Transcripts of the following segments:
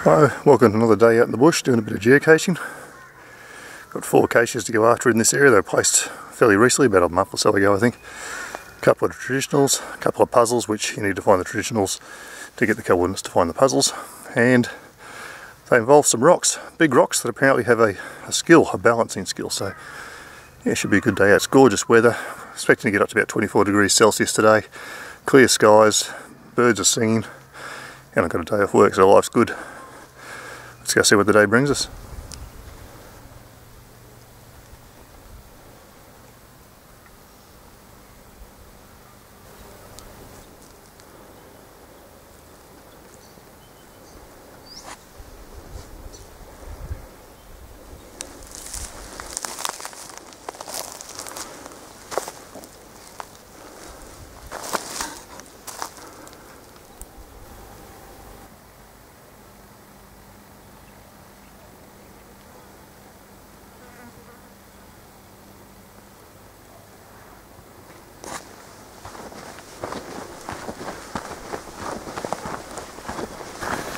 Hi, welcome to another day out in the bush doing a bit of geocaching. Got 4 caches to go after in this area. They were placed fairly recently, about a month or so ago I think. A couple of traditionals, a couple of puzzles, which you need to find the traditionals to get the coordinates to find the puzzles. And they involve some rocks, big rocks that apparently have a skill, a balancing skill. So yeah, it should be a good day out. It's gorgeous weather. Expecting to get up to about 24 degrees Celsius today. Clear skies, birds are singing, and I've got a day off work, so life's good. Let's go see what the day brings us.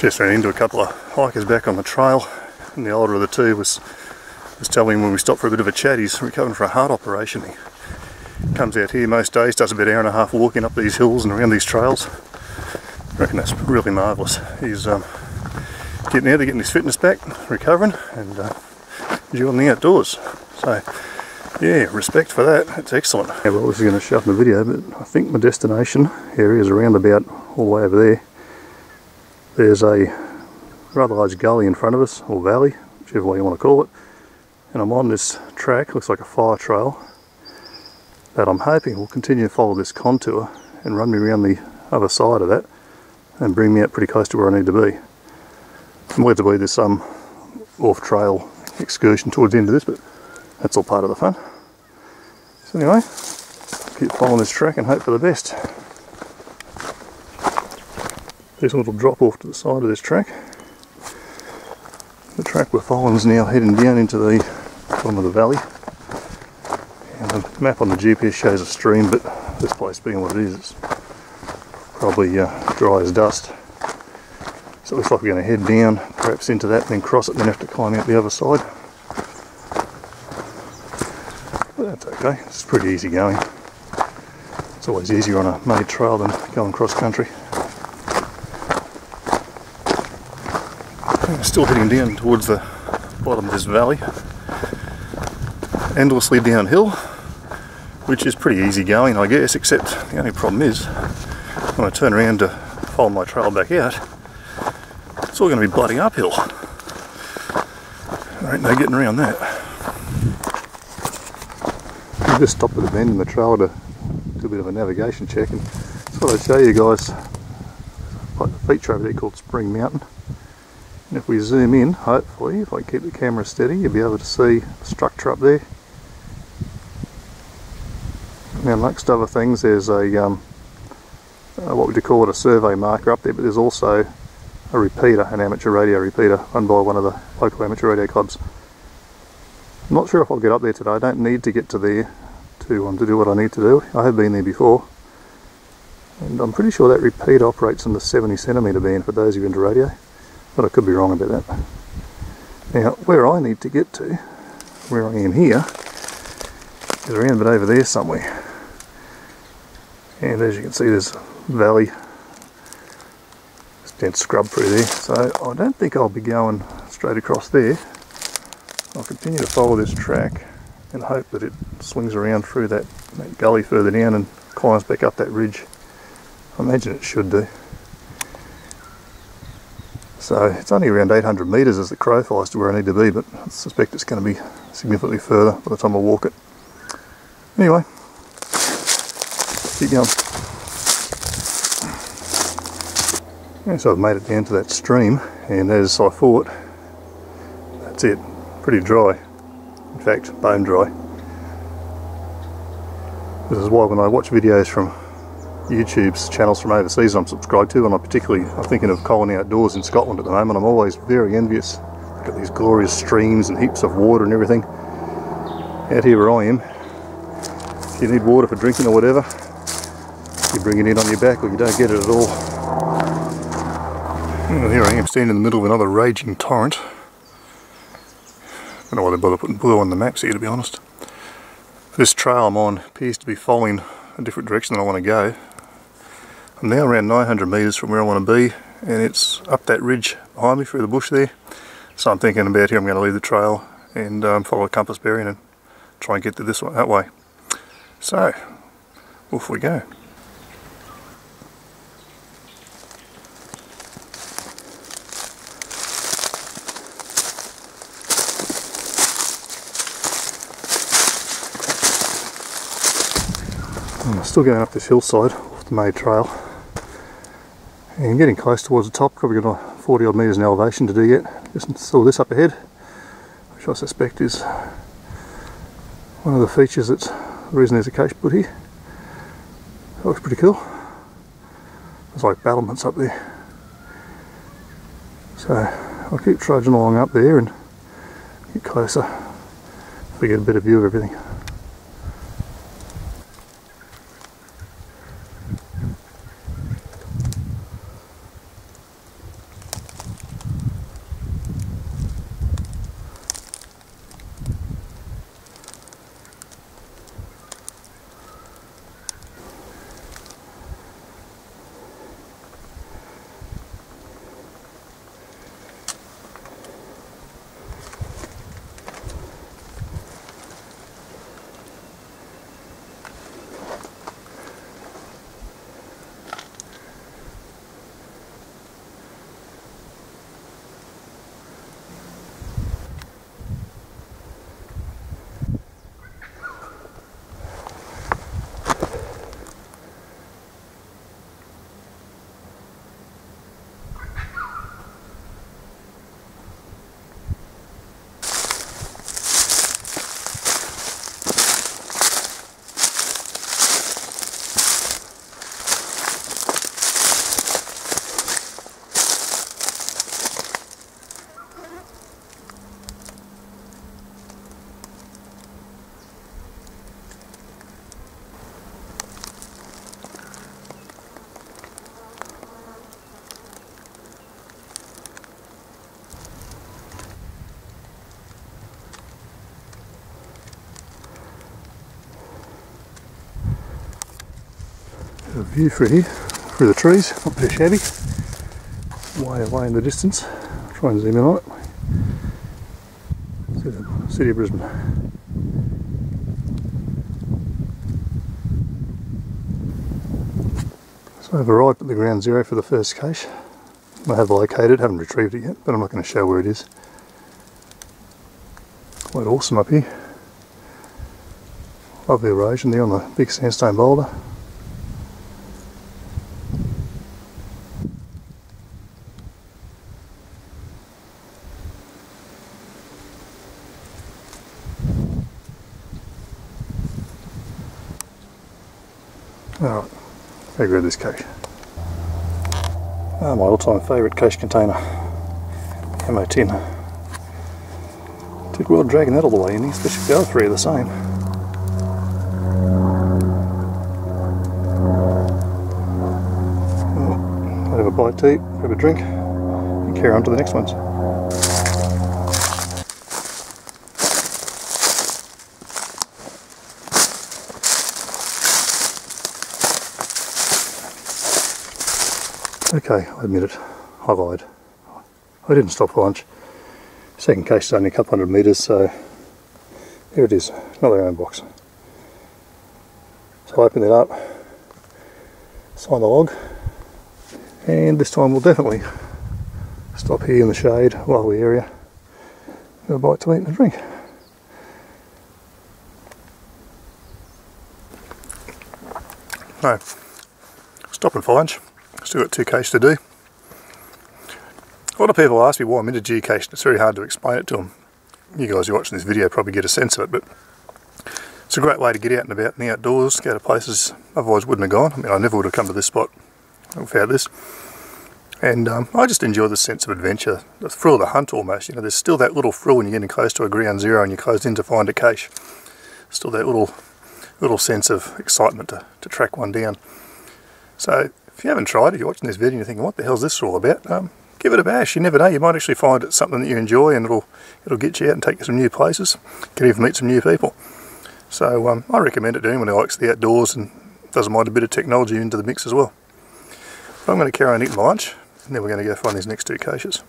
Just ran into a couple of hikers back on the trail, and the older of the two was telling me when we stopped for a bit of a chat, he's recovering from a heart operation. He comes out here most days, does about an hour and a half walking up these hills and around these trails. I reckon that's really marvellous. He's getting out there, getting his fitness back, recovering, and enjoying the outdoors. So yeah, respect for that, that's excellent. Yeah, well, this is going to show up in the video, but I think my destination area is around about all the way over there. There's a rather large gully in front of us, or valley, whichever way you want to call it, and I'm on this track, looks like a fire trail, that I'm hoping will continue to follow this contour and run me around the other side of that and bring me out pretty close to where I need to be. I'm led to believe there's some off-trail excursion towards the end of this, but that's all part of the fun. So anyway, keep following this track and hope for the best. There's a little drop off to the side of this track. The track we're following is now heading down into the bottom of the valley. And the map on the GPS shows a stream, but this place being what it is, it's probably dry as dust. So it looks like we're going to head down, perhaps into that, and then cross it, and then have to climb out the other side. But that's okay, it's pretty easy going. It's always easier on a made trail than going cross country. Still heading down towards the bottom of this valley, endlessly downhill, which is pretty easy going I guess, except the only problem is when I turn around to follow my trail back out, it's all going to be bloody uphill. There ain't no getting around that. I just stopped at a bend in the trail to do a bit of a navigation check, and thought I'd show you guys like the feature over there called Spring Mountain. And if we zoom in, hopefully, if I keep the camera steady, you'll be able to see the structure up there. Now, amongst other things, there's a, what would you call it, a survey marker up there, but there's also a repeater, an amateur radio repeater, run by one of the local amateur radio clubs. I'm not sure if I'll get up there today. I don't need to get to there to do what I need to do. I have been there before. And I'm pretty sure that repeater operates in the 70cm band for those of you into radio. But I could be wrong about that. Now, where I need to get to, where I am here, is around a bit over there somewhere. And as you can see, there's a valley, there's dense scrub through there, so I don't think I'll be going straight across there. I'll continue to follow this track and hope that it swings around through that gully further down and climbs back up that ridge. I imagine it should do. So it's only around 800 metres as the crow flies to where I need to be, but I suspect it's going to be significantly further by the time I walk it. Anyway, keep going. Yeah, so I've made it down to that stream, and as I thought, that's it. Pretty dry. In fact, bone dry. This is why when I watch videos from YouTube's channels from overseas I'm subscribed to, and I'm thinking of Colony Outdoors in Scotland at the moment. I'm always very envious. Look at these glorious streams and heaps of water and everything. Out here where I am, if you need water for drinking or whatever, you bring it in on your back or you don't get it at all. Well, here I am standing in the middle of another raging torrent. I don't know why they bother putting blue on the maps here, to be honest. This trail I'm on appears to be following a different direction than I want to go. I'm now around 900 metres from where I want to be, and it's up that ridge behind me through the bush there. So I'm thinking about here I'm going to leave the trail and follow a compass bearing and try and get to this one that way. So, off we go. I'm still going up this hillside off the main trail and getting close towards the top. Probably got 40 odd metres in elevation to do yet. Just saw this up ahead, which I suspect is one of the features that's the reason there's a cache put here. That looks pretty cool. There's like battlements up there. So I'll keep trudging along up there and get closer so we get a better view of everything. A view through the trees, not too shabby. Way away in the distance. I'll try and zoom in on it. See the city of Brisbane. So I've arrived at the ground zero for the first cache. I have located, haven't retrieved it yet, but I'm not going to show where it is. Quite awesome up here. Lovely erosion there on the big sandstone boulder. Alright, go grab this cache. My all-time favourite cache container. Ammo tin. Took well dragging that all the way in here, especially if the other three are the same. Well, I'll have a bite to eat, grab a drink, and carry on to the next ones. Okay, I admit it, I lied. I didn't stop for lunch. Second cache is only a couple hundred metres, so here it is, another iron box. So I open it up, sign the log, and this time we'll definitely stop here in the shade, lovely area, get a bite to eat and a drink. No, stopping for lunch. Still got 2 caches to do. A lot of people ask me why I'm into geocaching. It's very hard to explain it to them. You guys who are watching this video probably get a sense of it, but it's a great way to get out and about in the outdoors, go to places otherwise wouldn't have gone. I mean, I never would have come to this spot without this. And I just enjoy the sense of adventure, the thrill of the hunt almost. You know, there's still that little thrill when you're getting close to a ground zero and you're closed in to find a cache. Still that little sense of excitement to track one down. So if you haven't tried it, you're watching this video and you're thinking, what the hell's this all about? Give give it a bash. You never know, you might actually find it's something that you enjoy, and it'll get you out and take you some new places. You can even meet some new people. So I recommend it to anyone who likes the outdoors and doesn't mind a bit of technology into the mix as well. But I'm going to carry on eating my lunch, and then we're going to go find these next two caches.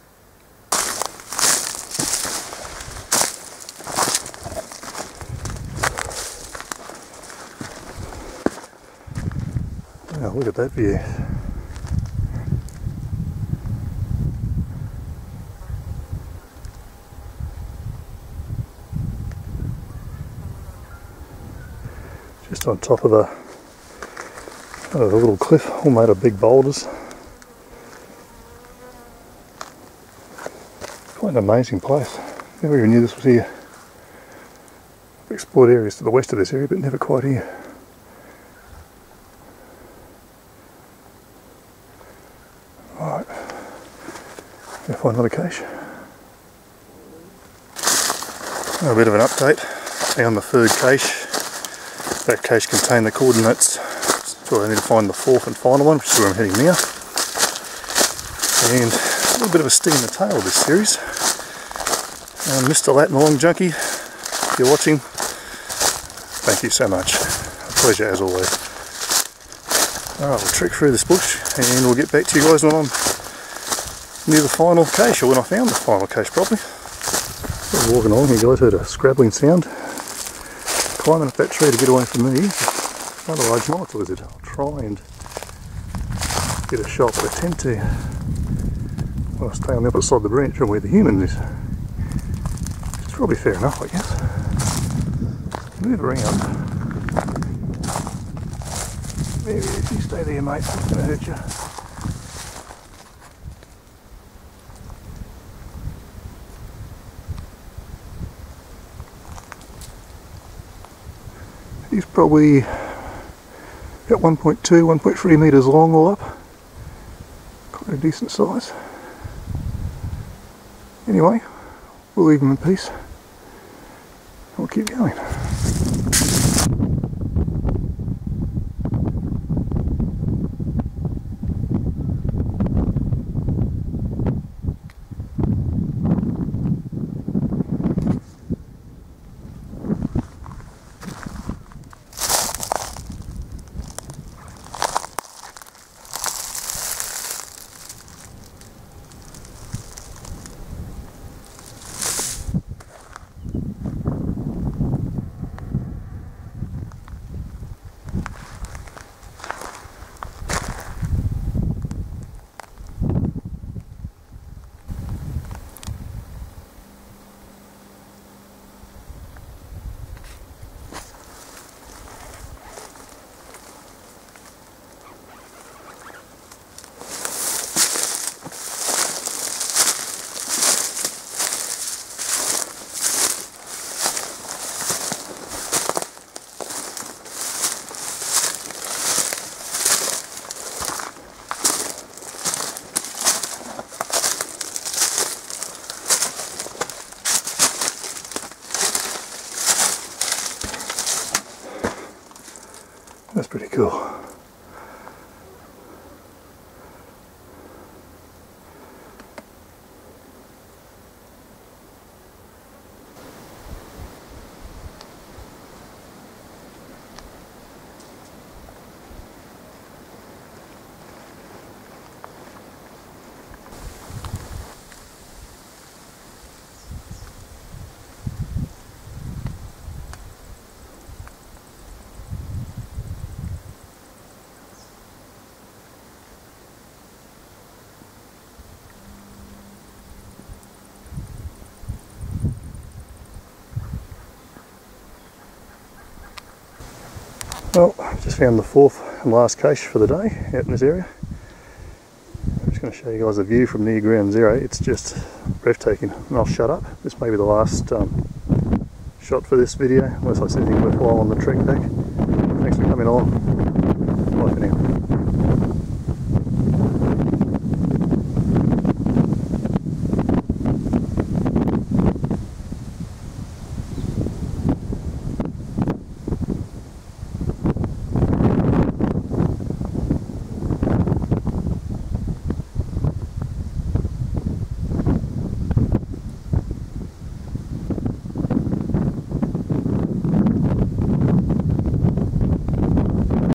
Oh, look at that view. Just on top of a little cliff, all made of big boulders. Quite an amazing place. Never even knew this was here. I've explored areas to the west of this area, but never quite here. Alright, going to find another cache. A bit of an update. Found the third cache. That cache contained the coordinates, so I need to find the fourth and final one, which is where I'm heading now. And a little bit of a sting in the tail of this series. Mr. Latin Long Junkie, if you're watching, thank you so much. A pleasure as always. Alright, we'll trek through this bush and we'll get back to you guys when I'm near the final cache, or when I found the final cache probably. I was walking along, you guys heard a scrabbling sound. Climbing up that tree to get away from me. Quite a large monitor lizard. I'll try and get a shot, but I tend to stay on the opposite side of the branch from where the human is. Which is probably fair enough, I guess. Move around. There he is. You stay there, mate. It's going to hurt you. He's probably about 1.2, 1.3 metres long all up. Quite a decent size. Anyway, we'll leave him in peace. We'll keep going. That's pretty cool. Well, I've just found the fourth and last cache for the day out in this area. I'm just going to show you guys a view from near ground zero. It's just breathtaking, and I'll shut up. This may be the last shot for this video, unless I see anything worthwhile on the trek back. Thanks for coming along.